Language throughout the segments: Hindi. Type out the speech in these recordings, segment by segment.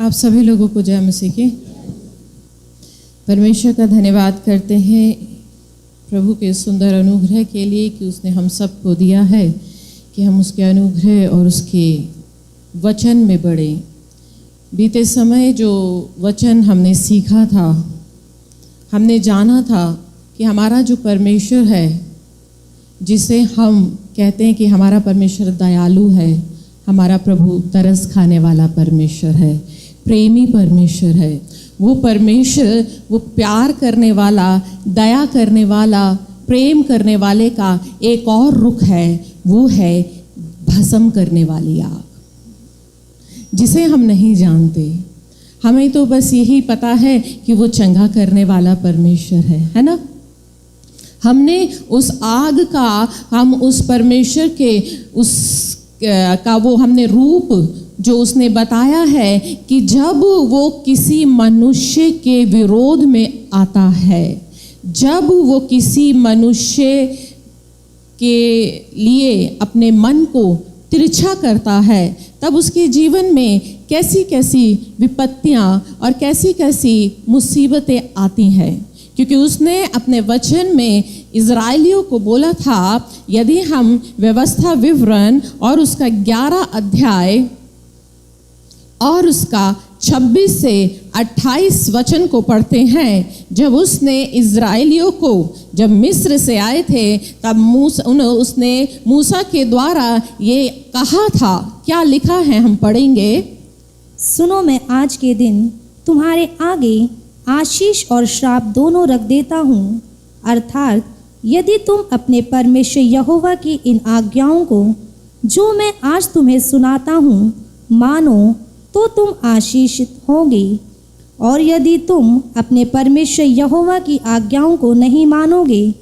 आप सभी लोगों को जय मसीह की। परमेश्वर का धन्यवाद करते हैं प्रभु के सुंदर अनुग्रह के लिए कि उसने हम सबको दिया है कि हम उसके अनुग्रह और उसके वचन में बढ़े। बीते समय जो वचन हमने सीखा था, हमने जाना था कि हमारा जो परमेश्वर है, जिसे हम कहते हैं कि हमारा परमेश्वर दयालु है, हमारा प्रभु तरस खाने वाला परमेश्वर है, प्रेमी परमेश्वर है। वो परमेश्वर, वो प्यार करने वाला, दया करने वाला, प्रेम करने वाले का एक और रुख है, वो है भस्म करने वाली आग, जिसे हम नहीं जानते। हमें तो बस यही पता है कि वो चंगा करने वाला परमेश्वर है ना। हमने उस आग का, हम उस परमेश्वर के उस का वो हमने रूप जो उसने बताया है कि जब वो किसी मनुष्य के विरोध में आता है, जब वो किसी मनुष्य के लिए अपने मन को तिरछा करता है, तब उसके जीवन में कैसी कैसी विपत्तियां और कैसी कैसी मुसीबतें आती हैं। क्योंकि उसने अपने वचन में इज़राइलियों को बोला था, यदि हम व्यवस्था विवरण और उसका 11 अध्याय और उसका 26 से 28 वचन को पढ़ते हैं, जब उसने इज़राइलियों को जब मिस्र से आए थे, तब उसने मूसा के द्वारा ये कहा था। क्या लिखा है, हम पढ़ेंगे। सुनो, मैं आज के दिन तुम्हारे आगे आशीष और श्राप दोनों रख देता हूँ। अर्थात यदि तुम अपने परमेश्वर यहोवा की इन आज्ञाओं को जो मैं आज तुम्हें सुनाता हूँ मानो, तो तुम आशीषित होगे। और यदि तुम अपने परमेश्वर यहोवा की आज्ञाओं को नहीं मानोगे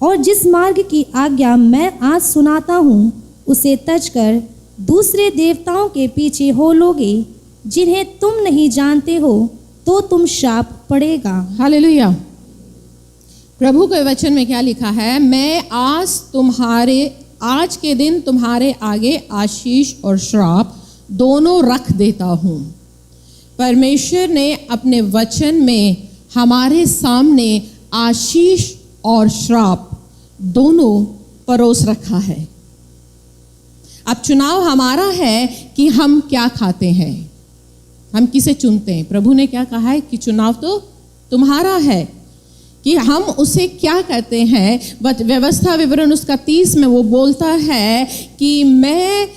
और जिस मार्ग की आज्ञा मैं आज सुनाता हूँ उसे तजकर दूसरे देवताओं के पीछे हो लोगे जिन्हें तुम नहीं जानते हो, तो तुम शाप पड़ेगा। हालेलुया। प्रभु के वचन में क्या लिखा है, मैं आज के दिन तुम्हारे आगे आशीष और श्राप दोनों रख देता हूँ। परमेश्वर ने अपने वचन में हमारे सामने आशीष और श्राप दोनों परोस रखा है। अब चुनाव हमारा है कि हम क्या खाते हैं, हम किसे चुनते हैं। प्रभु ने क्या कहा है कि चुनाव तो तुम्हारा है कि हम उसे क्या कहते हैं। व्यवस्था विवरण उसका 30 में वो बोलता है कि मैं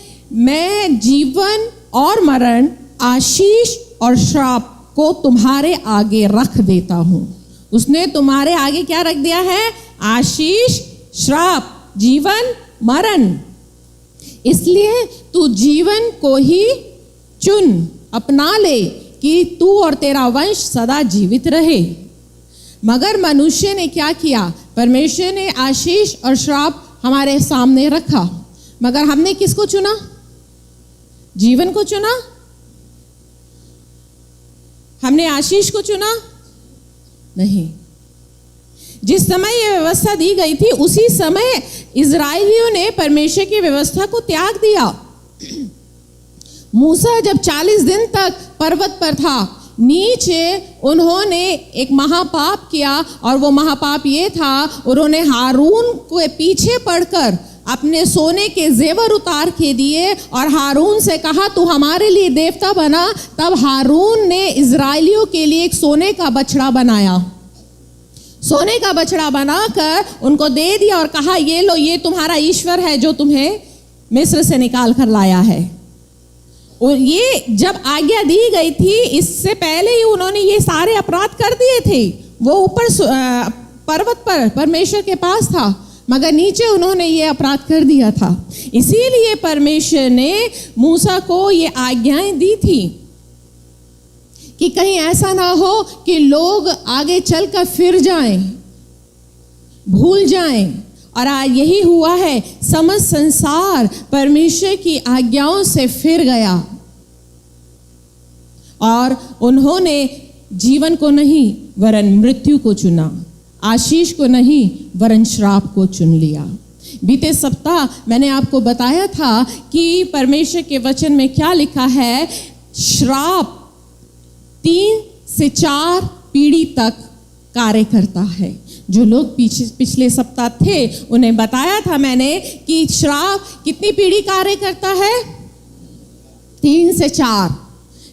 जीवन और मरण, आशीष और श्राप को तुम्हारे आगे रख देता हूँ। उसने तुम्हारे आगे क्या रख दिया है, आशीष, श्राप, जीवन, मरण। इसलिए तू जीवन को ही चुन, अपना ले कि तू और तेरा वंश सदा जीवित रहे। मगर मनुष्य ने क्या किया, परमेश्वर ने आशीष और श्राप हमारे सामने रखा, मगर हमने किसको चुना, जीवन को चुना। हमने आशीष को चुना नहीं। जिस समय यह व्यवस्था दी गई थी उसी समय इज़राइलियों ने परमेश्वर की व्यवस्था को त्याग दिया। मूसा जब 40 दिन तक पर्वत पर था, नीचे उन्होंने एक महापाप किया, और वो महापाप ये था, उन्होंने हारून के पीछे पड़कर अपने सोने के जेवर उतार के दिए और हारून से कहा तू हमारे लिए देवता बना। तब हारून ने इज़राइलियों के लिए एक सोने का बछड़ा बनाया, सोने का बछड़ा बनाकर उनको दे दिया और कहा ये लो, ये तुम्हारा ईश्वर है जो तुम्हें मिस्र से निकाल कर लाया है। और ये जब आज्ञा दी गई थी, इससे पहले ही उन्होंने ये सारे अपराध कर दिए थे। वो ऊपर पर्वत पर परमेश्वर के पास था, मगर नीचे उन्होंने ये अपराध कर दिया था। इसीलिए परमेश्वर ने मूसा को ये आज्ञाएं दी थी कि कहीं ऐसा ना हो कि लोग आगे चलकर फिर जाएं, भूल जाएं। और आज यही हुआ है, समस्त संसार परमेश्वर की आज्ञाओं से फिर गया और उन्होंने जीवन को नहीं वरन मृत्यु को चुना, आशीष को नहीं वरन श्राप को चुन लिया। बीते सप्ताह मैंने आपको बताया था कि परमेश्वर के वचन में क्या लिखा है, श्राप 3 से 4 पीढ़ी तक कार्य करता है। जो लोग पिछले सप्ताह थे उन्हें बताया था मैंने कि श्राप कितनी पीढ़ी कार्य करता है, 3 से 4।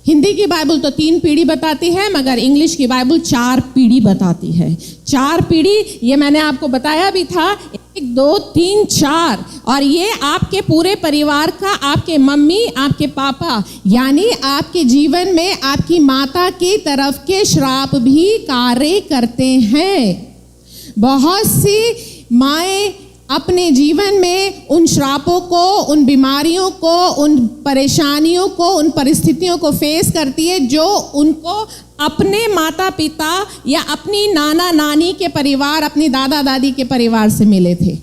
हिंदी की बाइबल तो 3 पीढ़ी बताती है, मगर इंग्लिश की बाइबल 4 पीढ़ी बताती है। 4 पीढ़ी ये मैंने आपको बताया भी था, 1 2 3 4। और ये आपके पूरे परिवार का, आपके मम्मी, आपके पापा, यानी आपके जीवन में आपकी माता की तरफ के श्राप भी कार्य करते हैं। बहुत सी माएँ अपने जीवन में उन श्रापों को, उन बीमारियों को, उन परेशानियों को, उन परिस्थितियों को फेस करती है जो उनको अपने माता पिता या अपनी नाना नानी के परिवार, अपनी दादा दादी के परिवार से मिले थे।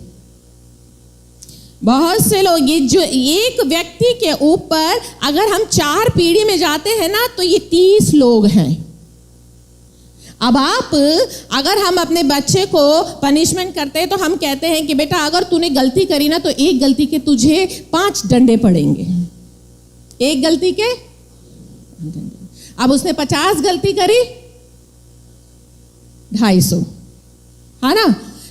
बहुत से लोग, ये जो एक व्यक्ति के ऊपर अगर हम 4 पीढ़ी में जाते हैं ना, तो ये 30 लोग हैं। अब आप, अगर हम अपने बच्चे को पनिशमेंट करते हैं तो हम कहते हैं कि बेटा अगर तूने गलती करी ना तो एक गलती के तुझे 5 डंडे पड़ेंगे, एक गलती के। अब उसने 50 गलती करी, 250, है ना।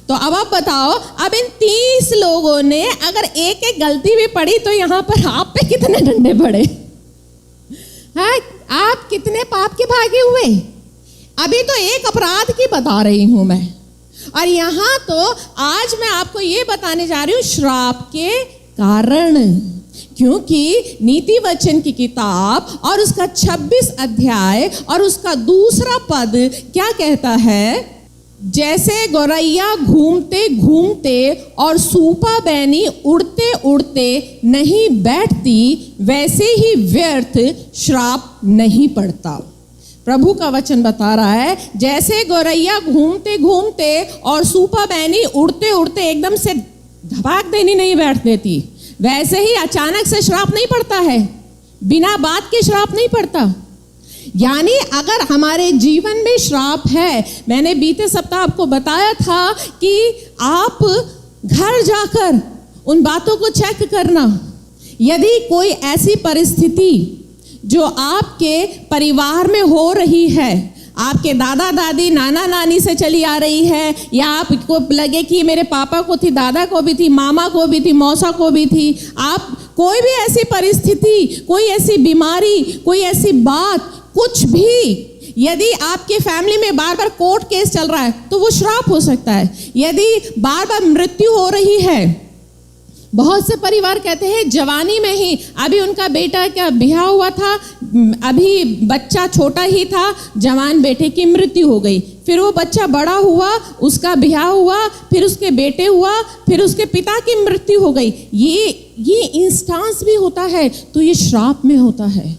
तो अब आप बताओ, अब इन 30 लोगों ने अगर एक एक गलती भी पड़ी तो यहां पर आप पे कितने डंडे पड़े हैं? आप कितने पाप के भागी हुए। अभी तो एक अपराध की बता रही हूं मैं, और यहां तो आज मैं आपको ये बताने जा रही हूं श्राप के कारण। क्योंकि नीति वचन की किताब और उसका 26 अध्याय और उसका 2 पद क्या कहता है, जैसे गौरैया घूमते घूमते और सूपा बैनी उड़ते उड़ते नहीं बैठती, वैसे ही व्यर्थ श्राप नहीं पड़ता। प्रभु का वचन बता रहा है, जैसे गौरैया घूमते घूमते और सूपा बैनी उड़ते उड़ते एकदम से धपाक देनी नहीं बैठ देती, वैसे ही अचानक से श्राप नहीं पड़ता है, बिना बात के श्राप नहीं पड़ता। यानी अगर हमारे जीवन में श्राप है, मैंने बीते सप्ताह आपको बताया था कि आप घर जाकर उन बातों को चेक करना। यदि कोई ऐसी परिस्थिति जो आपके परिवार में हो रही है, आपके दादा दादी, नाना नानी से चली आ रही है, या आपको लगे कि मेरे पापा को थी, दादा को भी थी, मामा को भी थी, मौसा को भी थी, आप कोई भी ऐसी परिस्थिति, कोई ऐसी बीमारी, कोई ऐसी बात, कुछ भी, यदि आपके फैमिली में बार बार कोर्ट केस चल रहा है तो वो श्राप हो सकता है। यदि बार बार मृत्यु हो रही है, बहुत से परिवार कहते हैं जवानी में ही, अभी उनका बेटा क्या ब्याह हुआ था, अभी बच्चा छोटा ही था, जवान बेटे की मृत्यु हो गई, फिर वो बच्चा बड़ा हुआ, उसका ब्याह हुआ, फिर उसके बेटे हुआ, फिर उसके पिता की मृत्यु हो गई। ये इंस्टांस भी होता है, तो ये श्राप में होता है।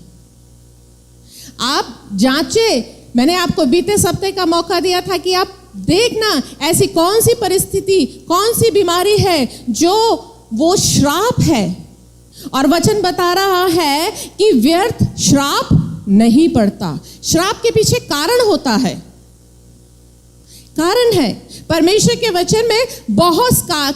आप जांचे, मैंने आपको बीते सप्ताह का मौका दिया था कि आप देखना ऐसी कौन सी परिस्थिति, कौन सी बीमारी है जो वो श्राप है। और वचन बता रहा है कि व्यर्थ श्राप नहीं पड़ता। श्राप के पीछे कारण होता है, कारण है। परमेश्वर के वचन में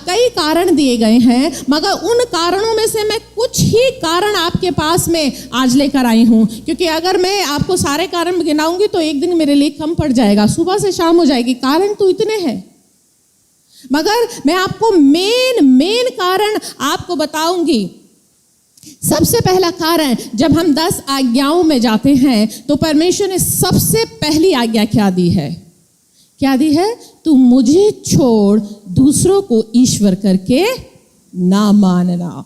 कई कारण दिए गए हैं, मगर उन कारणों में से मैं कुछ ही कारण आपके पास में आज लेकर आई हूं, क्योंकि अगर मैं आपको सारे कारण गिनाऊंगी तो एक दिन मेरे लिए कम पड़ जाएगा, सुबह से शाम हो जाएगी। कारण तो इतने हैं, मगर मैं आपको मेन कारण आपको बताऊंगी। सबसे पहला कारण, जब हम 10 आज्ञाओं में जाते हैं तो परमेश्वर ने सबसे पहली आज्ञा क्या दी है? क्या दी है? तू मुझे छोड़ दूसरों को ईश्वर करके ना मानना।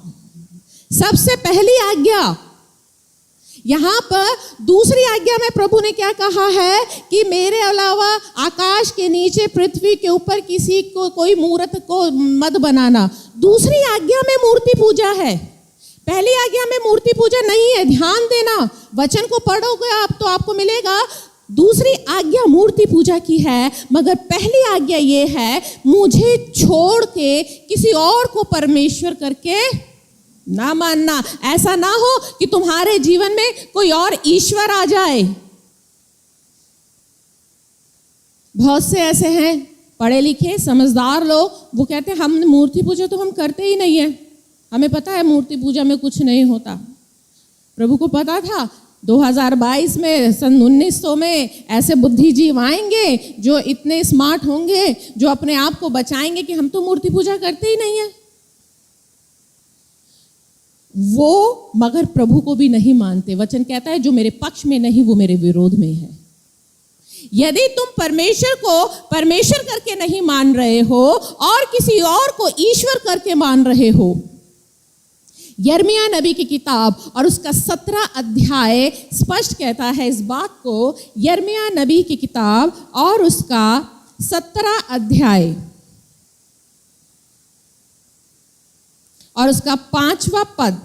सबसे पहली आज्ञा। यहां पर दूसरी आज्ञा में प्रभु ने क्या कहा है कि मेरे अलावा आकाश के नीचे, पृथ्वी के ऊपर किसी को, कोई मूर्त को मत बनाना। दूसरी आज्ञा में मूर्ति पूजा है, पहली आज्ञा में मूर्ति पूजा नहीं है। ध्यान देना, वचन को पढ़ोगे आप तो आपको मिलेगा। दूसरी आज्ञा मूर्ति पूजा की है, मगर पहली आज्ञा ये है, मुझे छोड़ के किसी और को परमेश्वर करके ना मानना। ऐसा ना हो कि तुम्हारे जीवन में कोई और ईश्वर आ जाए। बहुत से ऐसे हैं पढ़े लिखे समझदार लोग, वो कहते हैं हम मूर्ति पूजा तो हम करते ही नहीं है, हमें पता है मूर्ति पूजा में कुछ नहीं होता। प्रभु को पता था 2022 में, सन 1900 में ऐसे बुद्धिजीव आएंगे जो इतने स्मार्ट होंगे, जो अपने आप को बचाएंगे कि हम तो मूर्ति पूजा करते ही नहीं है। वो मगर प्रभु को भी नहीं मानते। वचन कहता है जो मेरे पक्ष में नहीं वो मेरे विरोध में है। यदि तुम परमेश्वर को परमेश्वर करके नहीं मान रहे हो और किसी और को ईश्वर करके मान रहे हो, यिर्मयाह नबी की किताब और उसका 17 अध्याय स्पष्ट कहता है इस बात को। यिर्मयाह नबी की किताब और उसका 17 अध्याय और उसका 5वां पद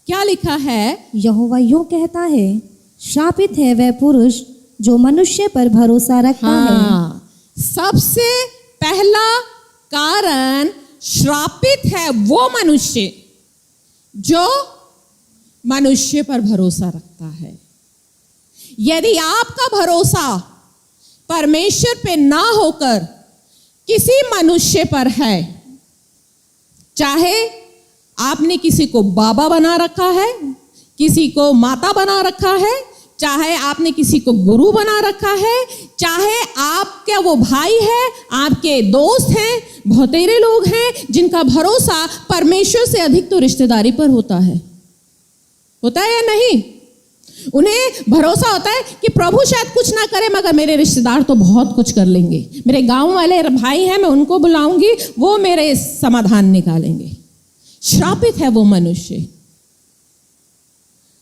क्या लिखा है? यहोवा यूं कहता है, श्रापित है वह पुरुष जो मनुष्य पर भरोसा रखता है। सबसे पहला कारण श्रापित है वो मनुष्य जो मनुष्य पर भरोसा रखता है। यदि आपका भरोसा परमेश्वर पे ना होकर किसी मनुष्य पर है, चाहे आपने किसी को बाबा बना रखा है, किसी को माता बना रखा है, चाहे आपने किसी को गुरु बना रखा है, चाहे आपका वो भाई है, आपके दोस्त हैं, बहुतेरे लोग हैं जिनका भरोसा परमेश्वर से अधिक तो रिश्तेदारी पर होता है या नहीं? उन्हें भरोसा होता है कि प्रभु शायद कुछ ना करे मगर मेरे रिश्तेदार तो बहुत कुछ कर लेंगे, मेरे गांव वाले भाई हैं, मैं उनको बुलाऊंगी, वो मेरे समाधान निकालेंगे। श्रापित है वो मनुष्य।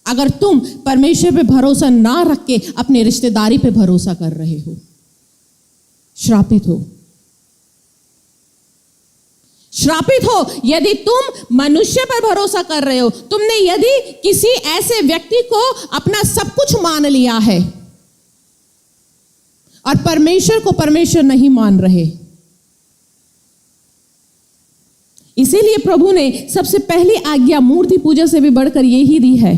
अगर तुम परमेश्वर पे भरोसा ना रख के अपने रिश्तेदारी पे भरोसा कर रहे हो, श्रापित हो। श्रापित हो यदि तुम मनुष्य पर भरोसा कर रहे हो। तुमने यदि किसी ऐसे व्यक्ति को अपना सब कुछ मान लिया है और परमेश्वर को परमेश्वर नहीं मान रहे। इसीलिए प्रभु ने सबसे पहली आज्ञा मूर्ति पूजा से भी बढ़कर यही दी है,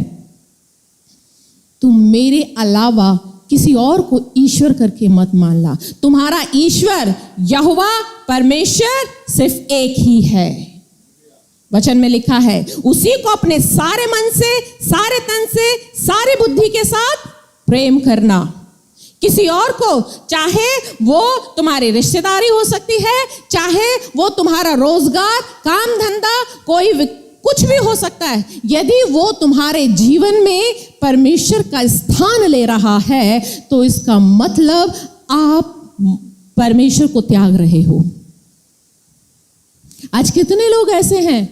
तुम मेरे अलावा किसी और को ईश्वर करके मत मान ला। तुम्हारा ईश्वर यहोवा परमेश्वर सिर्फ एक ही है। वचन में लिखा है उसी को अपने सारे मन से, सारे तन से, सारी बुद्धि के साथ प्रेम करना। किसी और को, चाहे वो तुम्हारी रिश्तेदारी हो सकती है, चाहे वो तुम्हारा रोजगार, काम धंधा, कोई कुछ भी हो सकता है, यदि वो तुम्हारे जीवन में परमेश्वर का स्थान ले रहा है तो इसका मतलब आप परमेश्वर को त्याग रहे हो। आज कितने लोग ऐसे हैं,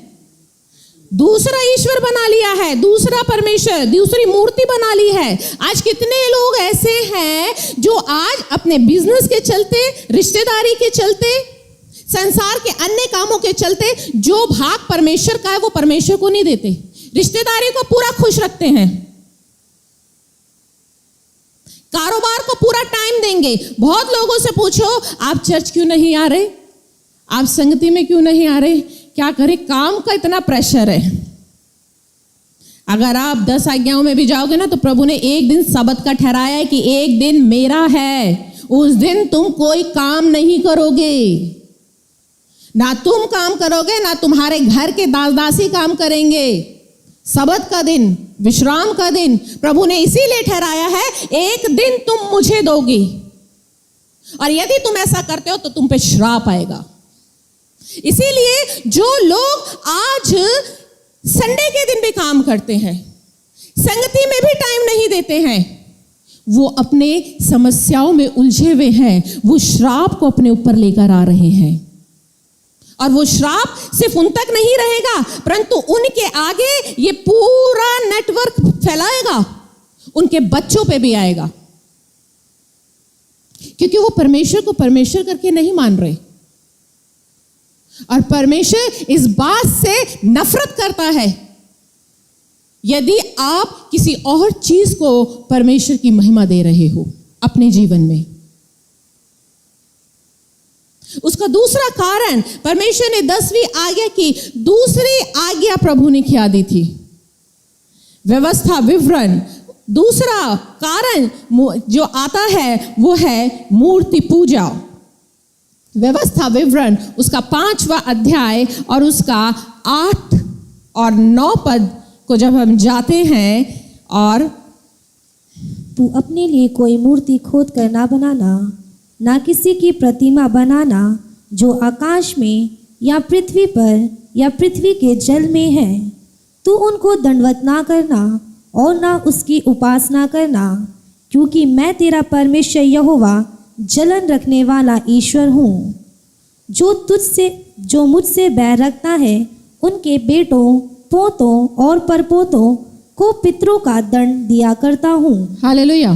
दूसरा ईश्वर बना लिया है, दूसरा परमेश्वर, दूसरी मूर्ति बना ली है। आज कितने लोग ऐसे हैं जो आज अपने बिजनेस के चलते, रिश्तेदारी के चलते, संसार के अन्य कामों के चलते जो भाग परमेश्वर का है वो परमेश्वर को नहीं देते, रिश्तेदारी को पूरा खुश रखते हैं, कारोबार को पूरा टाइम देंगे। बहुत लोगों से पूछो आप चर्च क्यों नहीं आ रहे, आप संगति में क्यों नहीं आ रहे, क्या करें, काम का इतना प्रेशर है। अगर आप 10 आज्ञाओं में भी जाओगे ना तो प्रभु ने एक दिन सबत का ठहराया है कि एक दिन मेरा है, उस दिन तुम कोई काम नहीं करोगे, ना तुम काम करोगे ना तुम्हारे घर के दास दासी काम करेंगे। सबत का दिन, विश्राम का दिन प्रभु ने इसीलिए ठहराया है, एक दिन तुम मुझे दोगे और यदि तुम ऐसा करते हो तो तुम पे श्राप आएगा। इसीलिए जो लोग आज संडे के दिन भी काम करते हैं, संगति में भी टाइम नहीं देते हैं, वो अपने समस्याओं में उलझे हुए हैं, वो श्राप को अपने ऊपर लेकर आ रहे हैं। और वो श्राप सिर्फ उन तक नहीं रहेगा परंतु उनके आगे ये पूरा नेटवर्क फैलाएगा, उनके बच्चों पे भी आएगा, क्योंकि वो परमेश्वर को परमेश्वर करके नहीं मान रहे। और परमेश्वर इस बात से नफरत करता है यदि आप किसी और चीज को परमेश्वर की महिमा दे रहे हो अपने जीवन में। उसका दूसरा कारण, परमेश्वर ने 10वीं आज्ञा की दूसरी आज्ञा प्रभु ने क्या दी थी, व्यवस्था विवरण। दूसरा कारण जो आता है वो है मूर्ति पूजा। व्यवस्था विवरण उसका 5वां अध्याय और उसका 8 और 9 पद को जब हम जाते हैं और तू अपने लिए कोई मूर्ति खोद कर ना बनाना, ना किसी की प्रतिमा बनाना जो आकाश में या पृथ्वी पर या पृथ्वी के जल में है। तू उनको दंडवत ना करना और ना उसकी उपासना करना, क्योंकि मैं तेरा परमेश्वर यहोवा जलन रखने वाला ईश्वर हूँ, जो मुझसे बैर रखता है उनके बेटों, पोतों और परपोतों को पितरों का दंड दिया करता हूँ। हालेलुया।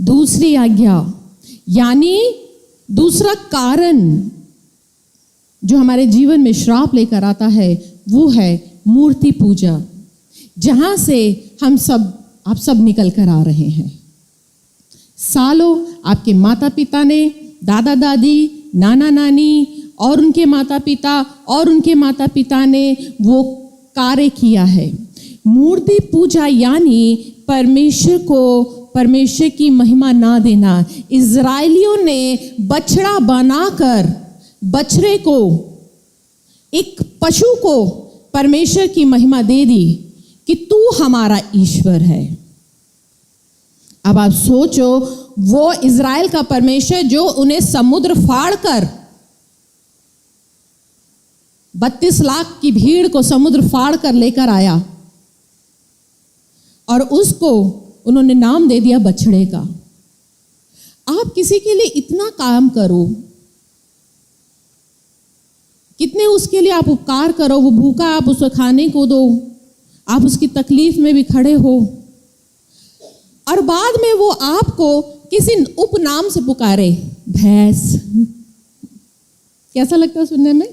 दूसरी आज्ञा यानी दूसरा कारण जो हमारे जीवन में श्राप लेकर आता है वो है मूर्ति पूजा, जहां से आप सब निकल कर आ रहे हैं। सालों आपके माता पिता ने, दादा दादी, नाना नानी और उनके माता पिता और उनके माता पिता ने वो कार्य किया है। मूर्ति पूजा यानी परमेश्वर की महिमा ना देना। इजराइलियों ने बछड़ा बनाकर बछड़े को, एक पशु को परमेश्वर की महिमा दे दी कि तू हमारा ईश्वर है। अब आप सोचो, वो इजराइल का परमेश्वर जो उन्हें समुद्र फाड़ कर 32 लाख की भीड़ को समुद्र फाड़ कर लेकर आया और उसको उन्होंने नाम दे दिया बछड़े का। आप किसी के लिए इतना काम करो, कितने उसके लिए आप उपकार करो, वो भूखा आप उसको खाने को दो, आप उसकी तकलीफ में भी खड़े हो, और बाद में वो आपको किसी उपनाम से पुकारे, भैंस। कैसा लगता है सुनने में?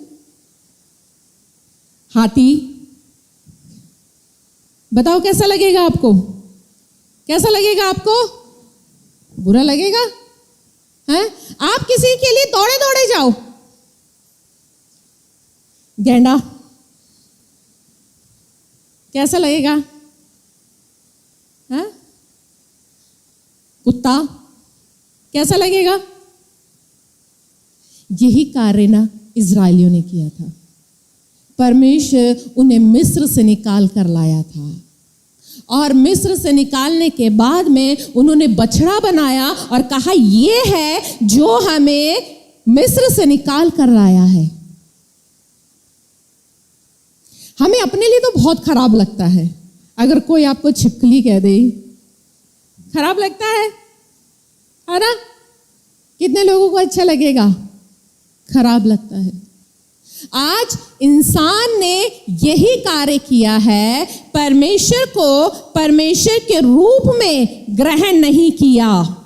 हाथी। बताओ कैसा लगेगा आपको? कैसा लगेगा आपको? बुरा लगेगा हैं? आप किसी के लिए दौड़े दौड़े जाओ, गैंडा, कैसा लगेगा? हैं? कुत्ता कैसा लगेगा? यही कार्य ना इजराइलियों ने किया था। परमेश्वर उन्हें मिस्र से निकाल कर लाया था और मिस्र से निकालने के बाद में उन्होंने बछड़ा बनाया और कहा ये है जो हमें मिस्र से निकाल कर लाया है। हमें अपने लिए तो बहुत खराब लगता है अगर कोई आपको छिपकली कह दे, खराब लगता है ना? कितने लोगों को अच्छा लगेगा? खराब लगता है। आज इंसान ने यही कार्य किया है, परमेश्वर को परमेश्वर के रूप में ग्रहण नहीं किया।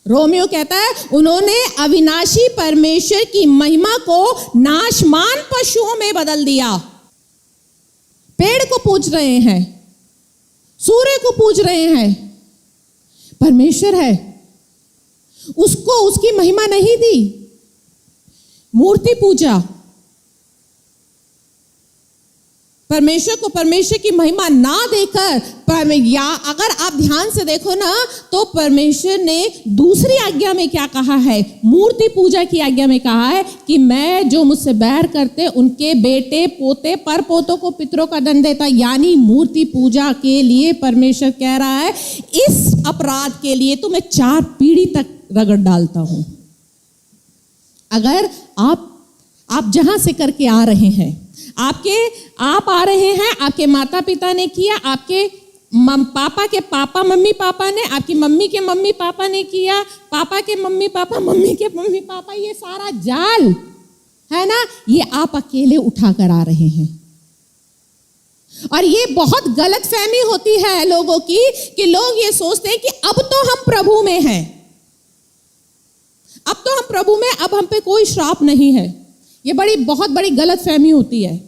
रोमियो कहता है उन्होंने अविनाशी परमेश्वर की महिमा को नाशमान पशुओं में बदल दिया। पेड़ को पूज रहे हैं, सूर्य को पूज रहे हैं, परमेश्वर है उसको उसकी महिमा नहीं दी। मूर्ति पूजा, परमेश्वर को परमेश्वर की महिमा ना देकर, या अगर आप ध्यान से देखो ना तो परमेश्वर ने दूसरी आज्ञा में क्या कहा है? मूर्ति पूजा की आज्ञा में कहा है कि मैं जो मुझसे बैर करते उनके बेटे, पोते, परपोतों को पितरों का दंड देता। यानी मूर्ति पूजा के लिए परमेश्वर कह रहा है इस अपराध के लिए तो मैं 4 पीढ़ी तक रगड़ डालता हूं। अगर आप जहां से करके आ रहे हैं, आप आ रहे हैं, आपके माता पिता ने किया, आपके पापा के पापा मम्मी पापा ने, आपकी मम्मी के मम्मी पापा ने किया, पापा के मम्मी पापा, मम्मी के मम्मी पापा, ये सारा जाल है ना, ये आप अकेले उठा कर आ रहे हैं। और ये बहुत गलत फहमी होती है लोगों की कि लोग ये सोचते हैं कि अब तो हम प्रभु में हैं, अब तो हम प्रभु में, अब हम पे कोई श्राप नहीं है। ये बहुत बड़ी गलत फहमी होती है।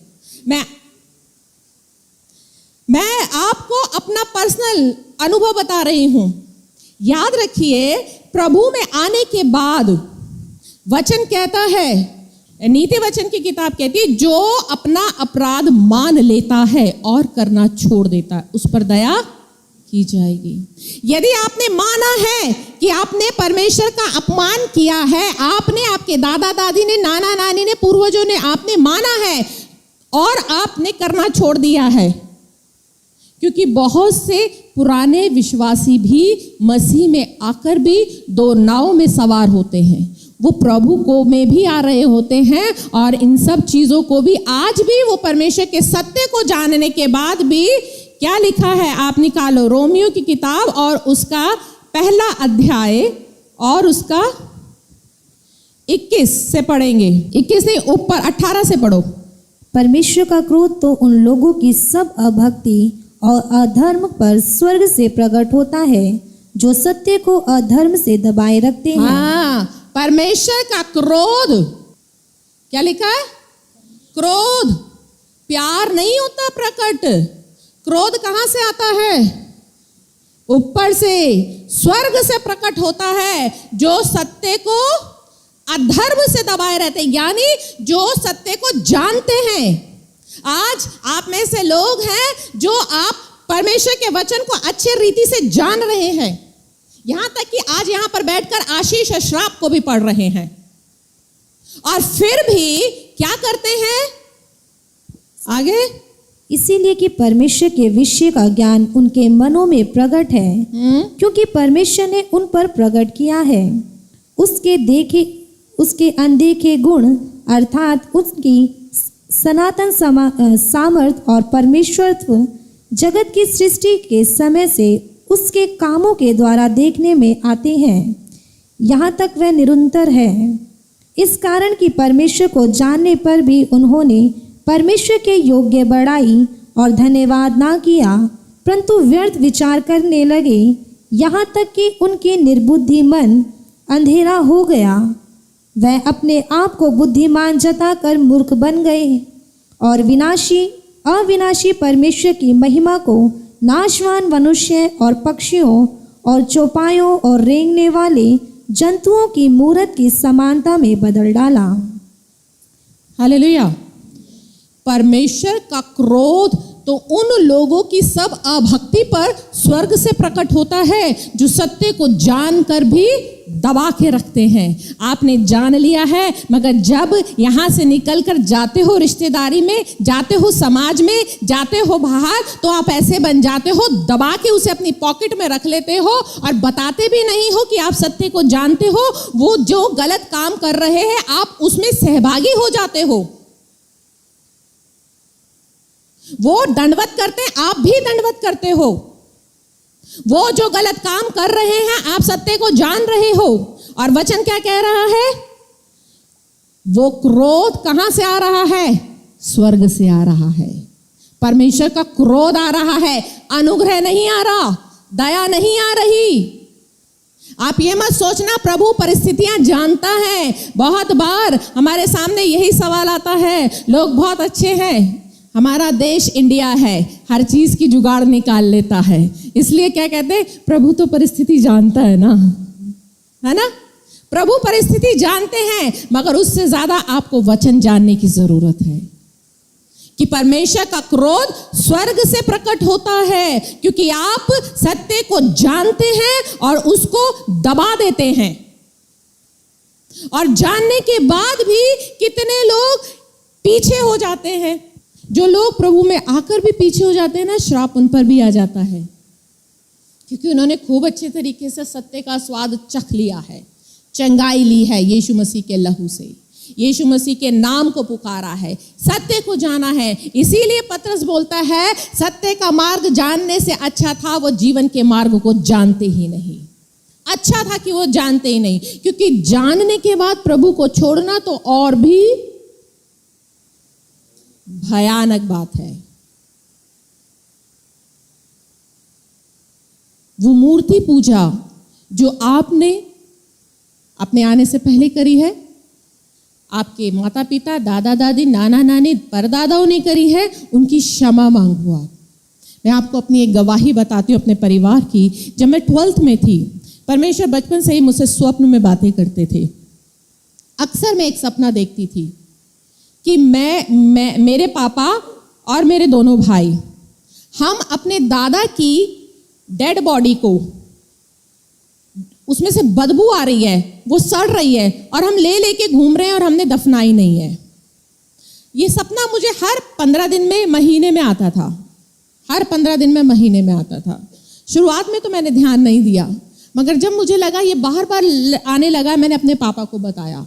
मैं आपको अपना पर्सनल अनुभव बता रही हूं। याद रखिए, प्रभु में आने के बाद वचन कहता है, नीति वचन की किताब कहती है, जो अपना अपराध मान लेता है और करना छोड़ देता है उस पर दया की जाएगी। यदि आपने माना है कि आपने परमेश्वर का अपमान किया है, आपने, आपके दादा दादी ने, नाना नानी ने, पूर्वजों ने, आपने माना है और आपने करना छोड़ दिया है, क्योंकि बहुत से पुराने विश्वासी भी मसीह में आकर भी दो नाव में सवार होते हैं। वो प्रभु को में भी आ रहे होते हैं और इन सब चीज़ों को भी आज भी वो परमेश्वर के सत्य को जानने के बाद भी क्या लिखा है, आप निकालो रोमियो की किताब और उसका पहला अध्याय और उसका 21 से पढ़ेंगे। 21 नहीं, ऊपर 18 से पढ़ो। परमेश्वर का क्रोध तो उन लोगों की सब अभक्ति और अधर्म पर स्वर्ग से प्रकट होता है जो सत्य को अधर्म से दबाए रखते हैं। हाँ, परमेश्वर का क्रोध, क्या लिखा है? क्रोध, प्यार नहीं होता प्रकट। क्रोध कहां से आता है? ऊपर से, स्वर्ग से प्रकट होता है, जो सत्य को अधर्म से दबाए रहते हैं, यानी जो सत्य को जानते हैं। आज आप में से लोग हैं जो आप परमेश्वर के वचन को अच्छे रीति से जान रहे हैं, यहां तक कि आज यहां पर बैठकर आशीष और श्राप को भी पढ़ रहे हैं, और फिर भी क्या करते हैं आगे? इसीलिए कि परमेश्वर के विषय का ज्ञान उनके मनों में प्रकट है, क्योंकि परमेश्वर ने उन पर प्रकट किया है उसके अनदेखे गुण, अर्थात उसकी सनातन सामर्थ और परमेश्वरत्व जगत की सृष्टि के समय से उसके कामों के द्वारा देखने में आते हैं, यहाँ तक वह निरंतर है। इस कारण कि परमेश्वर को जानने पर भी उन्होंने परमेश्वर के योग्य बड़ाई और धन्यवाद ना किया, परंतु व्यर्थ विचार करने लगे, यहाँ तक कि उनके निर्बुद्धि मन अंधेरा हो गया। वह अपने आप को बुद्धिमान जताकर मूर्ख बन गए और अविनाशी परमेश्वर की महिमा को नाशवान मनुष्य और पक्षियों और चौपायों और रेंगने वाले जंतुओं की मूरत की समानता में बदल डाला। हालेलुया। परमेश्वर का क्रोध तो उन लोगों की सब अभक्ति पर स्वर्ग से प्रकट होता है जो सत्य को जानकर भी दबा के रखते हैं। आपने जान लिया है, मगर जब यहाँ से निकलकर जाते हो रिश्तेदारी में, जाते हो समाज में, जाते हो बाहर, तो आप ऐसे बन जाते हो, दबा के उसे अपनी पॉकेट में रख लेते हो और बताते भी नहीं हो कि आप सत्य को जानते हो। वो जो गलत काम कर रहे हैं आप उसमें सहभागी हो जाते हो। वो दंडवत करते हैं, आप भी दंडवत करते हो। वो जो गलत काम कर रहे हैं आप सत्य को जान रहे हो, और वचन क्या कह रहा है? वो क्रोध कहां से आ रहा है? स्वर्ग से आ रहा है। परमेश्वर का क्रोध आ रहा है, अनुग्रह नहीं आ रहा, दया नहीं आ रही। आप ये मत सोचना प्रभु परिस्थितियां जानता है। बहुत बार हमारे सामने यही सवाल आता है, लोग बहुत अच्छे हैं, हमारा देश इंडिया है, हर चीज की जुगाड़ निकाल लेता है, इसलिए क्या कहते हैं, प्रभु तो परिस्थिति जानता है ना, है ना? प्रभु परिस्थिति जानते हैं, मगर उससे ज्यादा आपको वचन जानने की जरूरत है कि परमेश्वर का क्रोध स्वर्ग से प्रकट होता है, क्योंकि आप सत्य को जानते हैं और उसको दबा देते हैं। और जानने के बाद भी कितने लोग पीछे हो जाते हैं। जो लोग प्रभु में आकर भी पीछे हो जाते हैं ना, श्राप उन पर भी आ जाता है, क्योंकि उन्होंने खूब अच्छे तरीके से सत्य का स्वाद चख लिया है, चंगाई ली है यीशु मसीह के लहू से, यीशु मसीह के नाम को पुकारा है, सत्य को जाना है। इसीलिए पतरस बोलता है, सत्य का मार्ग जानने से अच्छा था वो जीवन के मार्ग को जानते ही नहीं। अच्छा था कि वो जानते ही नहीं, क्योंकि जानने के बाद प्रभु को छोड़ना तो और भी भयानक बात है। वो मूर्ति पूजा जो आपने अपने आने से पहले करी है, आपके माता पिता, दादा दादी, नाना नानी, परदादाओं ने करी है, उनकी क्षमा मांगो आप। मैं आपको अपनी एक गवाही बताती हूँ अपने परिवार की। जब मैं 12th में थी, परमेश्वर बचपन से ही मुझसे स्वप्न में बातें करते थे। अक्सर मैं एक सपना देखती थी कि मैं मेरे पापा और मेरे दोनों भाई, हम अपने दादा की डेड बॉडी को, उसमें से बदबू आ रही है, वो सड़ रही है, और हम ले लेके घूम रहे हैं और हमने दफनाई नहीं है। ये सपना मुझे हर 15 दिन में, महीने में आता था, हर 15 दिन में, महीने में आता था। शुरुआत में तो मैंने ध्यान नहीं दिया, मगर जब मुझे लगा ये बार बार आने लगा, मैंने अपने पापा को बताया।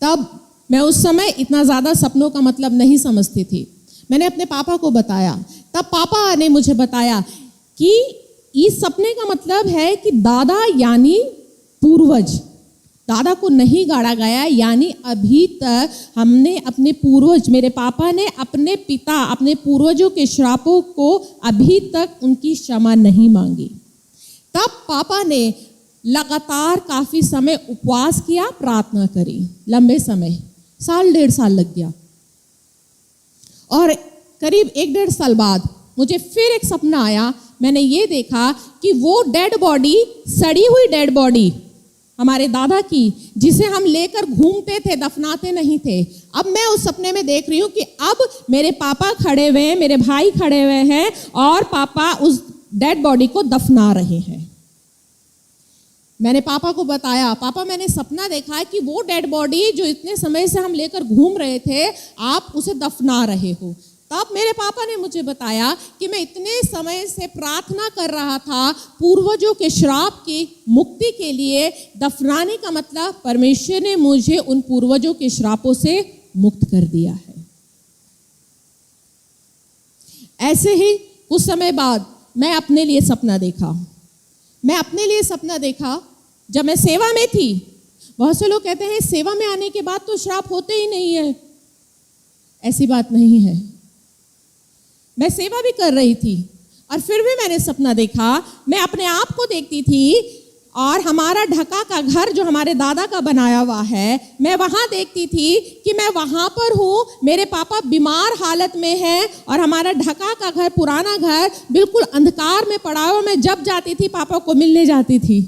तब मैं उस समय इतना ज़्यादा सपनों का मतलब नहीं समझती थी। मैंने अपने पापा को बताया, तब पापा ने मुझे बताया कि इस सपने का मतलब है कि दादा यानी पूर्वज, दादा को नहीं गाड़ा गया, यानी अभी तक हमने अपने पूर्वज, मेरे पापा ने अपने पिता, अपने पूर्वजों के श्रापों को अभी तक उनकी क्षमा नहीं मांगी। तब पापा ने लगातार काफी समय उपवास किया, प्रार्थना करी, लंबे समय, साल 1.5 साल लग गया। और करीब 1-1.5 साल बाद मुझे फिर एक सपना आया। मैंने ये देखा कि वो डेड बॉडी, सड़ी हुई डेड बॉडी हमारे दादा की, जिसे हम लेकर घूमते थे, दफनाते नहीं थे, अब मैं उस सपने में देख रही हूँ कि अब मेरे पापा खड़े हुए हैं, मेरे भाई खड़े हुए हैं और पापा उस डेड बॉडी को दफना रहे हैं। मैंने पापा को बताया, पापा मैंने सपना देखा है कि वो डेड बॉडी जो इतने समय से हम लेकर घूम रहे थे, आप उसे दफना रहे हो। तब मेरे पापा ने मुझे बताया कि मैं इतने समय से प्रार्थना कर रहा था पूर्वजों के श्राप की मुक्ति के लिए। दफनाने का मतलब परमेश्वर ने मुझे उन पूर्वजों के श्रापों से मुक्त कर दिया है। ऐसे ही कुछ समय बाद मैं अपने लिए सपना देखा। जब मैं सेवा में थी। बहुत से लोग कहते हैं सेवा में आने के बाद तो श्राप होते ही नहीं है। ऐसी बात नहीं है। मैं सेवा भी कर रही थी और फिर भी मैंने सपना देखा। मैं अपने आप को देखती थी और हमारा ढका का घर जो हमारे दादा का बनाया हुआ है, मैं वहाँ देखती थी कि मैं वहाँ पर हूँ, मेरे पापा बीमार हालत में हैं और हमारा ढका का घर, पुराना घर बिल्कुल अंधकार में पड़ा हुआ। मैं जब जाती थी पापा को मिलने जाती थी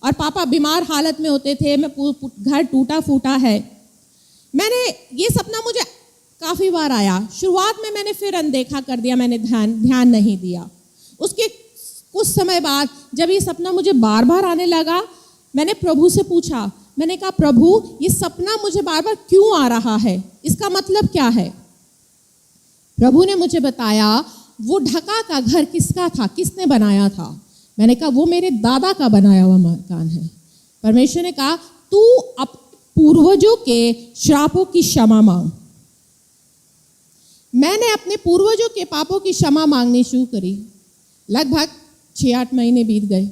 और पापा बीमार हालत में होते थे, मैं घर टूटा फूटा है। मैंने ये सपना मुझे काफ़ी बार आया। शुरुआत में मैंने फिर अनदेखा कर दिया, मैंने ध्यान नहीं दिया। उसके कुछ समय बाद जब ये सपना मुझे बार बार आने लगा, मैंने प्रभु से पूछा। मैंने कहा, प्रभु ये सपना मुझे बार बार क्यों आ रहा है, इसका मतलब क्या है? प्रभु ने मुझे बताया वो ढका का घर किसका था, किसने बनाया था। मैंने कहा वो मेरे दादा का बनाया हुआ मकान है। परमेश्वर ने कहा तू अब पूर्वजों के श्रापों की क्षमा मांग। मैंने अपने पूर्वजों के पापों की क्षमा मांगनी शुरू करी। लगभग 6-8 महीने बीत गए।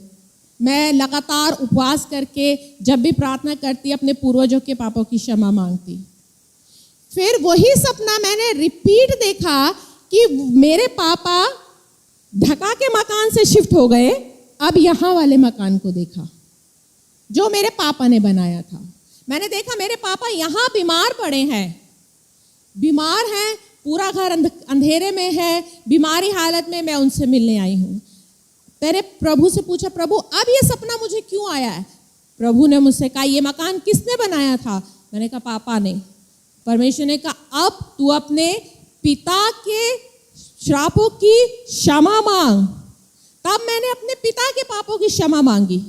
मैं लगातार उपवास करके जब भी प्रार्थना करती अपने पूर्वजों के पापों की क्षमा मांगती। फिर वही सपना मैंने रिपीट देखा कि मेरे पापा ढका के मकान से शिफ्ट हो गए। अब यहाँ वाले मकान को देखा जो मेरे पापा ने बनाया था। मैंने देखा मेरे पापा यहाँ बीमार पड़े हैं, बीमार हैं, पूरा घर अंधेरे में है, बीमारी हालत में। मैं उनसे मिलने आई हूँ। मैंने प्रभु से पूछा, प्रभु अब ये सपना मुझे क्यों आया है? प्रभु ने मुझसे कहा ये मकान किसने बनाया था? मैंने कहा पापा ने। परमेश्वर ने कहा अब तू अपने पिता के श्रापों की क्षमा मांग। तब मैंने अपने पिता के पापों की क्षमा मांगी।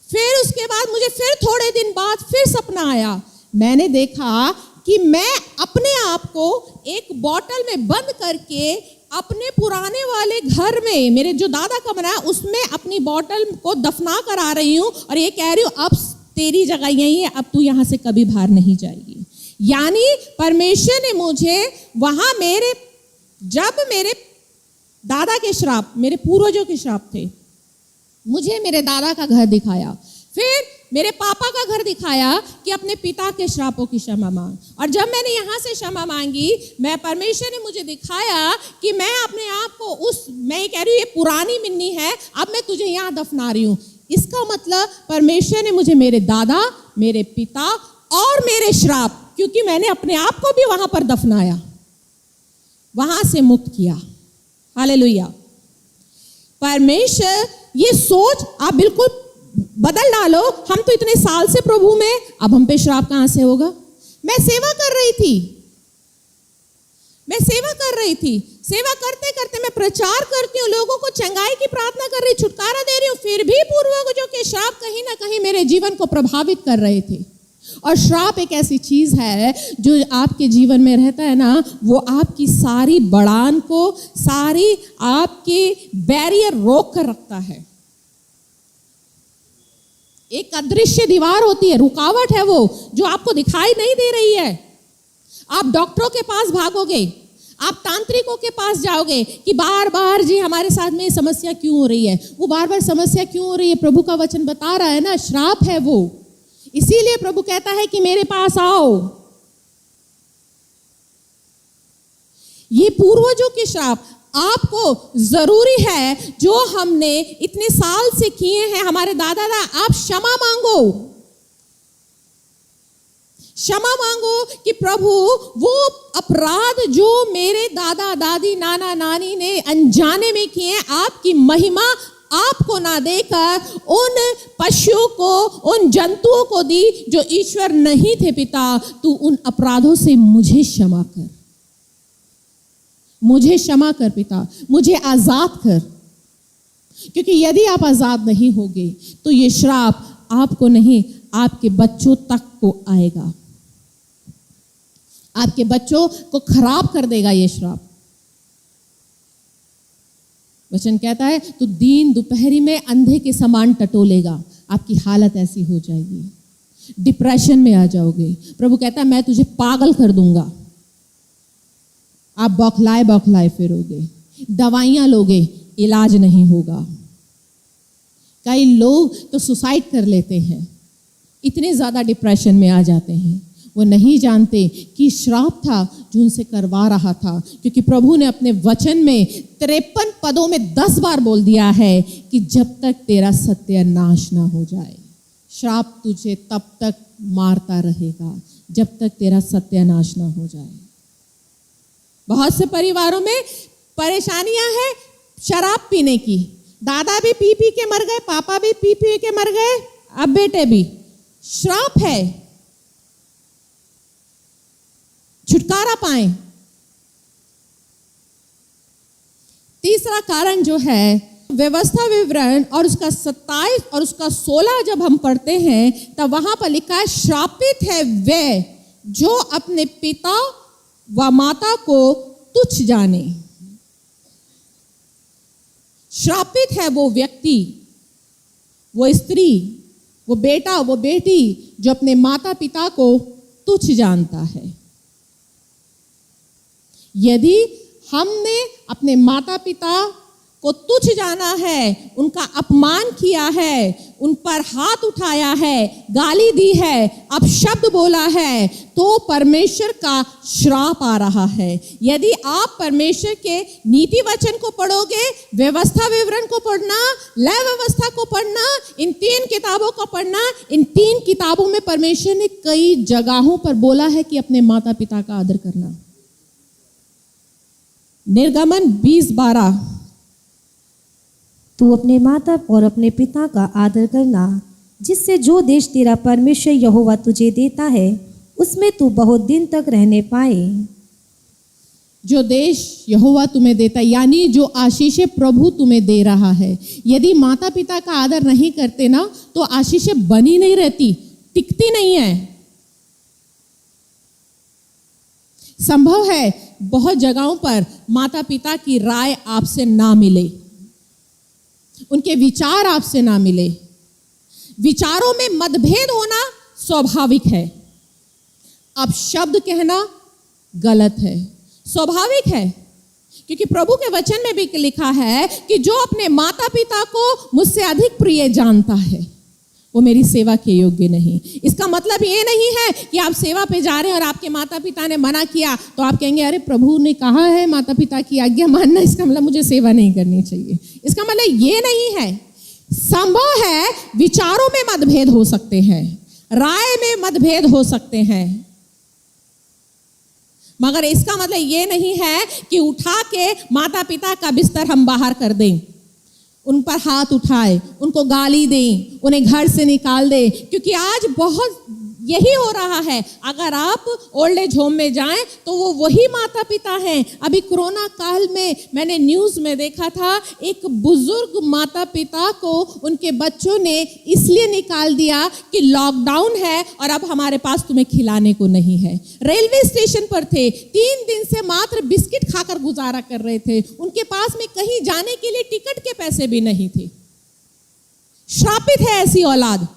फिर उसके बाद मुझे फिर थोड़े दिन बाद फिर सपना आया। मैंने देखा कि मैं अपने आप को एक बोतल में बंद करके अपने पुराने वाले घर में, मेरे जो दादा का बनाया, उसमें अपनी बोतल को दफना कर आ रही हूँ और ये कह रही हूँ अब तेरी जगह यही है, अब तू यहाँ से कभी बाहर नहीं जाएगी। यानी परमेश्वर ने मुझे वहाँ जब मेरे दादा के श्राप, मेरे पूर्वजों के श्राप थे, मुझे मेरे दादा का घर दिखाया। फिर मेरे पापा का घर दिखाया कि अपने पिता के श्रापों की क्षमा मांग। और जब मैंने यहाँ से क्षमा मांगी, मैं परमेश्वर ने मुझे दिखाया कि मैं अपने आप को मैं कह रही हूँ ये पुरानी मिन्नी है, अब मैं तुझे यहाँ दफना रही हूँ। इसका मतलब परमेश्वर ने मुझे मेरे दादा, मेरे पिता और मेरे श्राप, क्योंकि मैंने अपने आप को भी वहां पर दफनाया, वहां से मुक्त किया। हालेलुया। परमेश्वर ये सोच आप बिल्कुल बदल डालो। हम तो इतने साल से प्रभु में, अब हम पे श्राप कहां से होगा? मैं सेवा कर रही थी। सेवा करते करते मैं प्रचार करती हूँ, लोगों को चंगाई की प्रार्थना कर रही, छुटकारा दे रही हूँ, फिर भी पूर्वजों के श्राप कहीं ना कहीं मेरे जीवन को प्रभावित कर रहे थे। और श्राप एक ऐसी चीज है जो आपके जीवन में रहता है ना, वो आपकी सारी बढ़ान को, सारी आपके बैरियर रोक कर रखता है। एक अदृश्य दीवार होती है, रुकावट है वो, जो आपको दिखाई नहीं दे रही है। आप डॉक्टरों के पास भागोगे, आप तांत्रिकों के पास जाओगे कि बार बार जी हमारे साथ में समस्या क्यों हो रही है, वो बार बार समस्या क्यों हो रही है। प्रभु का वचन बता रहा है ना, श्राप है वो। इसीलिए प्रभु कहता है कि मेरे पास आओ। ये पूर्वजों के श्राप आपको जरूरी है, जो हमने इतने साल से किए हैं, हमारे दादा आप क्षमा मांगो, क्षमा मांगो कि प्रभु वो अपराध जो मेरे दादा दादी नाना नानी ने अनजाने में किए, आपकी महिमा आपको ना देकर उन पशुओं को, उन जंतुओं को दी जो ईश्वर नहीं थे। पिता, तू उन अपराधों से मुझे क्षमा कर, मुझे क्षमा कर पिता, मुझे आजाद कर। क्योंकि यदि आप आजाद नहीं होगे तो ये श्राप आपको नहीं, आपके बच्चों तक को आएगा, आपके बच्चों को खराब कर देगा ये श्राप। वचन कहता है तू दिन दोपहरी में अंधे के समान टटोलेगा। आपकी हालत ऐसी हो जाएगी, डिप्रेशन में आ जाओगे। प्रभु कहता है मैं तुझे पागल कर दूंगा। आप बौखलाए बौखलाए फिरोगे, दवाइयां लोगे, इलाज नहीं होगा। कई लोग तो सुसाइड कर लेते हैं, इतने ज्यादा डिप्रेशन में आ जाते हैं। वो नहीं जानते कि श्राप था जो उनसे करवा रहा था। क्योंकि प्रभु ने अपने वचन में 53 पदों में 10 बार बोल दिया है कि जब तक तेरा सत्यानाश ना हो जाए, श्राप तुझे तब तक मारता रहेगा जब तक तेरा सत्यानाश ना हो जाए। बहुत से परिवारों में परेशानियां हैं शराब पीने की। दादा भी पी पी के मर गए, पापा भी पी पी के मर गए, अब बेटे भी। श्राप है, छुटकारा पाएं। तीसरा कारण जो है व्यवस्था विवरण और उसका 27 और उसका 16 जब हम पढ़ते हैं तब वहां पर लिखा है श्रापित है वह जो अपने पिता व माता को तुच्छ जाने। श्रापित है वो व्यक्ति, वो स्त्री, वो बेटा, वो बेटी जो अपने माता पिता को तुच्छ जानता है। यदि हमने अपने माता पिता को तुच्छ जाना है, उनका अपमान किया है, उन पर हाथ उठाया है, गाली दी है, अपशब्द बोला है, तो परमेश्वर का श्राप आ रहा है। यदि आप परमेश्वर के नीति वचन को पढ़ोगे, व्यवस्था विवरण को पढ़ना, लय व्यवस्था को पढ़ना, इन 3 किताबों को पढ़ना, इन 3 किताबों में परमेश्वर ने कई जगहों पर बोला है कि अपने माता पिता का आदर करना। निर्गमन 20:12 तू अपने माता और अपने पिता का आदर करना, जिससे जो देश तेरा परमेश्वर यहोवा तुझे देता है उसमें तू बहुत दिन तक रहने पाए। जो देश यहोवा तुम्हें देता है, यानी जो आशीषें प्रभु तुम्हें दे रहा है, यदि माता पिता का आदर नहीं करते ना तो आशीषें बनी नहीं रहती, टिकती नहीं है। संभव है बहुत जगहों पर माता पिता की राय आपसे ना मिले, उनके विचार आपसे ना मिले। विचारों में मतभेद होना स्वाभाविक है। अब शब्द कहना गलत है, स्वाभाविक है। क्योंकि प्रभु के वचन में भी लिखा है कि जो अपने माता पिता को मुझसे अधिक प्रिय जानता है वो मेरी सेवा के योग्य नहीं। इसका मतलब ये नहीं है कि आप सेवा पे जा रहे हैं और आपके माता पिता ने मना किया तो आप कहेंगे अरे प्रभु ने कहा है माता पिता की आज्ञा मानना, इसका मतलब मुझे सेवा नहीं करनी चाहिए। इसका मतलब ये नहीं है। संभव है विचारों में मतभेद हो सकते हैं, राय में मतभेद हो सकते हैं, मगर इसका मतलब ये नहीं है कि उठा के माता पिता का बिस्तर हम बाहर कर दें, उन पर हाथ उठाए, उनको गाली दें, उन्हें घर से निकाल दें। क्योंकि आज बहुत यही हो रहा है। अगर आप ओल्ड एज होम में जाएं तो वो वही माता पिता हैं। अभी कोरोना काल में मैंने न्यूज़ में देखा था, एक बुजुर्ग माता पिता को उनके बच्चों ने इसलिए निकाल दिया कि लॉकडाउन है और अब हमारे पास तुम्हें खिलाने को नहीं है। रेलवे स्टेशन पर थे, 3 दिन से मात्र बिस्किट खाकर गुजारा कर रहे थे। उनके पास में कहीं जाने के लिए टिकट के पैसे भी नहीं थे। श्रापित है ऐसी औलाद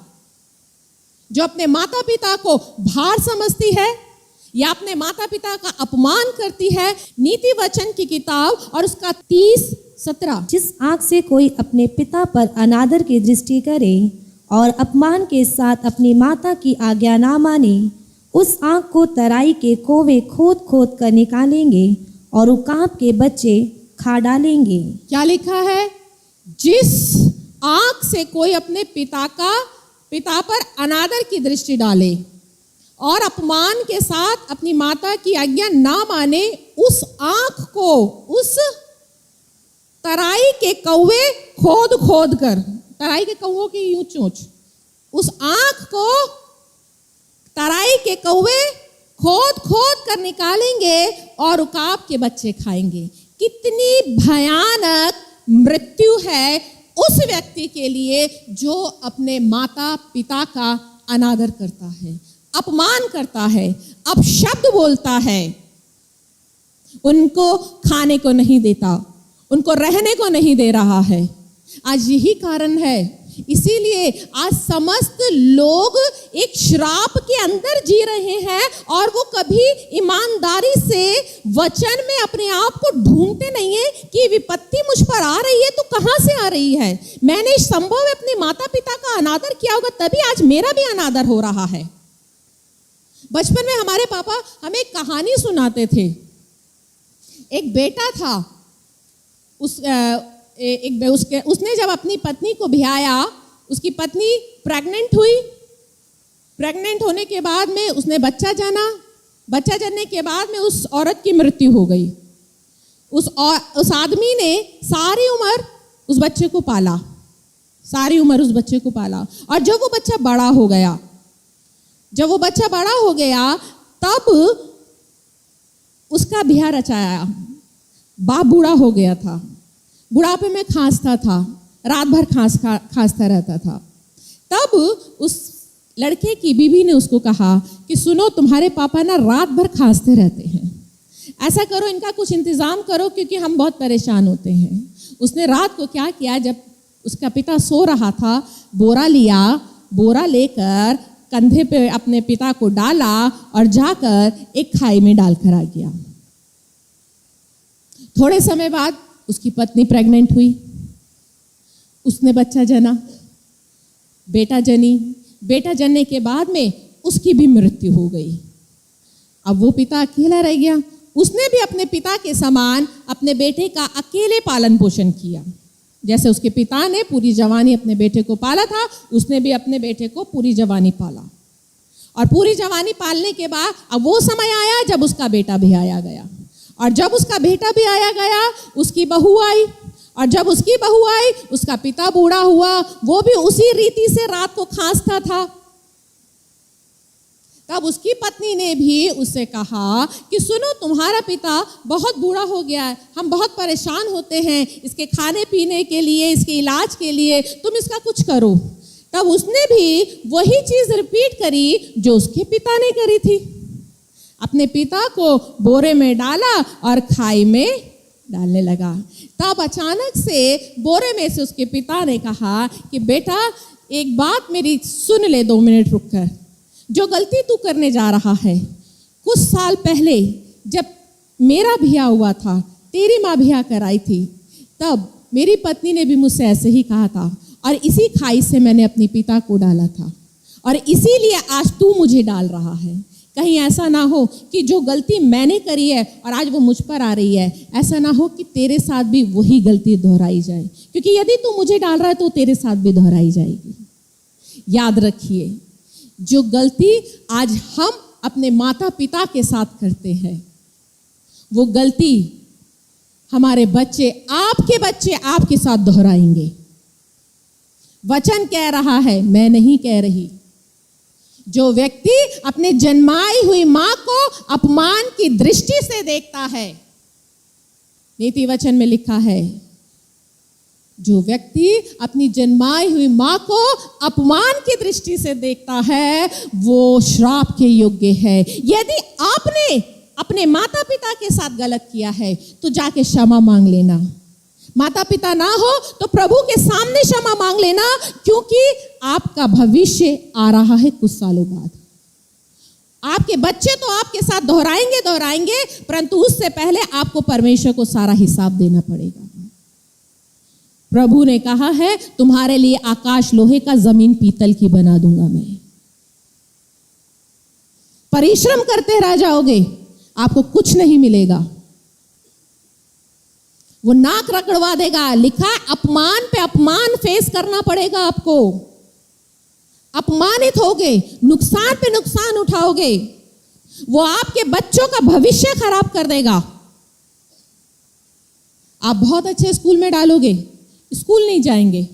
जो अपने माता पिता को भार समझती है या अपने माता पिता का अपमान करती है। नीति वचन की किताब और उसका 30:17, जिस आँख से कोई अपने पिता पर अनादर की दृष्टि करे और अपमान के साथ अपनी माता की आज्ञा ना माने, उस आँख को तराई के कोवे खोद खोद कर निकालेंगे और उकाब के बच्चे खा डालेंगे। क्या लिखा है? जिस आँख से कोई अपने पिता पर अनादर की दृष्टि डाले और अपमान के साथ अपनी माता की आज्ञा ना माने, उस आँख को उस तराई के कौवे खोद खोद कर, तराई के कौवों की यूं चोंच, उस आँख को तराई के कौवे खोद खोद कर निकालेंगे और उकाब के बच्चे खाएंगे। कितनी भयानक मृत्यु है उस व्यक्ति के लिए जो अपने माता पिता का अनादर करता है, अपमान करता है, अपशब्द बोलता है, उनको खाने को नहीं देता, उनको रहने को नहीं दे रहा है। आज यही कारण है, इसीलिए आज समस्त लोग एक श्राप के अंदर जी रहे हैं और वो कभी ईमानदारी से वचन में अपने आप को ढूंढते नहीं है कि विपत्ति मुझ पर आ रही है तो कहां से आ रही है। मैंने संभव है अपने माता पिता का अनादर किया होगा, तभी आज मेरा भी अनादर हो रहा है। बचपन में हमारे पापा हमें एक कहानी सुनाते थे। एक बेटा था, उसने जब अपनी पत्नी को ब्याया, उसकी पत्नी प्रेग्नेंट हुई। प्रेग्नेंट होने के बाद में उसने बच्चा जाना। बच्चा जनने के बाद में उस औरत की मृत्यु हो गई। उस आदमी ने सारी उम्र उस बच्चे को पाला, सारी उम्र उस बच्चे को पाला। और जब वो बच्चा बड़ा हो गया तब उसका ब्याह रचाया। बाप बूढ़ा हो गया था, बुढ़ापे में खांसता था, रात भर खांसता रहता था। तब उस लड़के की बीवी ने उसको कहा कि सुनो, तुम्हारे पापा ना रात भर खांसते रहते हैं, ऐसा करो इनका कुछ इंतजाम करो क्योंकि हम बहुत परेशान होते हैं। उसने रात को क्या किया, जब उसका पिता सो रहा था, बोरा लिया, बोरा लेकर कंधे पे अपने पिता को डाला और जाकर एक खाई में डालकर आ गया। थोड़े समय बाद उसकी पत्नी प्रेग्नेंट हुई, उसने बच्चा जना, बेटा जनने के बाद में उसकी भी मृत्यु हो गई। अब वो पिता अकेला रह गया। उसने भी अपने पिता के समान अपने बेटे का अकेले पालन पोषण किया। जैसे उसके पिता ने पूरी जवानी अपने बेटे को पाला था, उसने भी अपने बेटे को पूरी जवानी पाला। और पूरी जवानी पालने के बाद अब वो समय आया जब उसका बेटा भी आया गया। और जब उसका बेटा भी आया गया, उसकी बहू आई। और जब उसकी बहू आई, उसका पिता बूढ़ा हुआ, वो भी उसी रीति से रात को खांसता था। तब उसकी पत्नी ने भी उससे कहा कि सुनो, तुम्हारा पिता बहुत बूढ़ा हो गया है, हम बहुत परेशान होते हैं इसके खाने पीने के लिए, इसके इलाज के लिए, तुम इसका कुछ करो। तब उसने भी वही चीज रिपीट करी जो उसके पिता ने करी थी। अपने पिता को बोरे में डाला और खाई में डालने लगा। तब अचानक से बोरे में से उसके पिता ने कहा कि बेटा, एक बात मेरी सुन ले, 2 मिनट रुक कर। जो गलती तू करने जा रहा है, कुछ साल पहले जब मेरा ब्याह हुआ था, तेरी माँ ब्याह कराई थी, तब मेरी पत्नी ने भी मुझसे ऐसे ही कहा था और इसी खाई से मैंने अपने पिता को डाला था और इसीलिए आज तू मुझे डाल रहा है। कहीं ऐसा ना हो कि जो गलती मैंने करी है और आज वो मुझ पर आ रही है, ऐसा ना हो कि तेरे साथ भी वही गलती दोहराई जाए, क्योंकि यदि तू मुझे डाल रहा है तो तेरे साथ भी दोहराई जाएगी। याद रखिए, जो गलती आज हम अपने माता पिता के साथ करते हैं, वो गलती हमारे बच्चे आपके साथ दोहराएंगे। वचन कह रहा है, मैं नहीं कह रही। जो व्यक्ति अपने जन्माई हुई मां को अपमान की दृष्टि से देखता है, नीति वचन में लिखा है, जो व्यक्ति अपनी जन्माई हुई मां को अपमान की दृष्टि से देखता है वो श्राप के योग्य है। यदि आपने अपने माता पिता के साथ गलत किया है तो जाके क्षमा मांग लेना। माता पिता ना हो तो प्रभु के सामने क्षमा मांग लेना, क्योंकि आपका भविष्य आ रहा है कुछ सालों बाद। आपके बच्चे तो आपके साथ दोहराएंगे, परंतु उससे पहले आपको परमेश्वर को सारा हिसाब देना पड़ेगा। प्रभु ने कहा है, तुम्हारे लिए आकाश लोहे का, जमीन पीतल की बना दूंगा मैं। परिश्रम करते रह जाओगे, आपको कुछ नहीं मिलेगा। वो नाक रगड़वा देगा। लिखा है, अपमान पे अपमान फेस करना पड़ेगा आपको। अपमानित होगे, नुकसान पे नुकसान उठाओगे। वो आपके बच्चों का भविष्य खराब कर देगा। आप बहुत अच्छे स्कूल में डालोगे, स्कूल नहीं जाएंगे।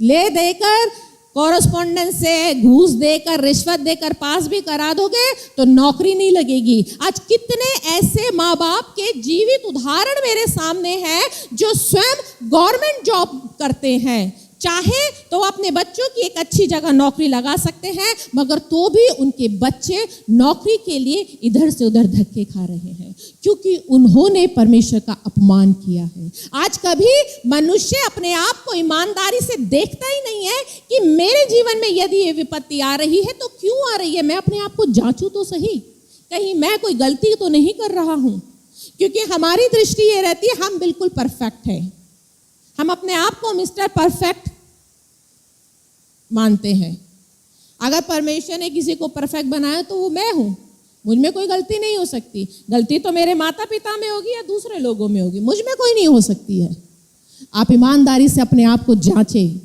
ले देकर, कॉरेस्पॉन्डेंस से, घूस देकर, रिश्वत देकर पास भी करा दोगे तो नौकरी नहीं लगेगी। आज कितने ऐसे माँ बाप के जीवित उदाहरण मेरे सामने हैं जो स्वयं गवर्नमेंट जॉब करते हैं। चाहे तो अपने बच्चों की एक अच्छी जगह नौकरी लगा सकते हैं, मगर तो भी उनके बच्चे नौकरी के लिए इधर से उधर धक्के खा रहे हैं, क्योंकि उन्होंने परमेश्वर का अपमान किया है। आज कभी मनुष्य अपने आप को ईमानदारी से देखता ही नहीं है कि मेरे जीवन में यदि ये विपत्ति आ रही है तो क्यों आ रही है। मैं अपने आप को जांचूं तो सही, कहीं मैं कोई गलती तो नहीं कर रहा हूं। क्योंकि हमारी दृष्टि ये रहती है, हम बिल्कुल परफेक्ट है। हम अपने आप को मिस्टर परफेक्ट मानते हैं। अगर परमेश्वर ने किसी को परफेक्ट बनाया तो वो मैं हूं, मुझ में कोई गलती नहीं हो सकती। गलती तो मेरे माता पिता में होगी या दूसरे लोगों में होगी, मुझ में कोई नहीं हो सकती है। आप ईमानदारी से अपने आप को जांचें।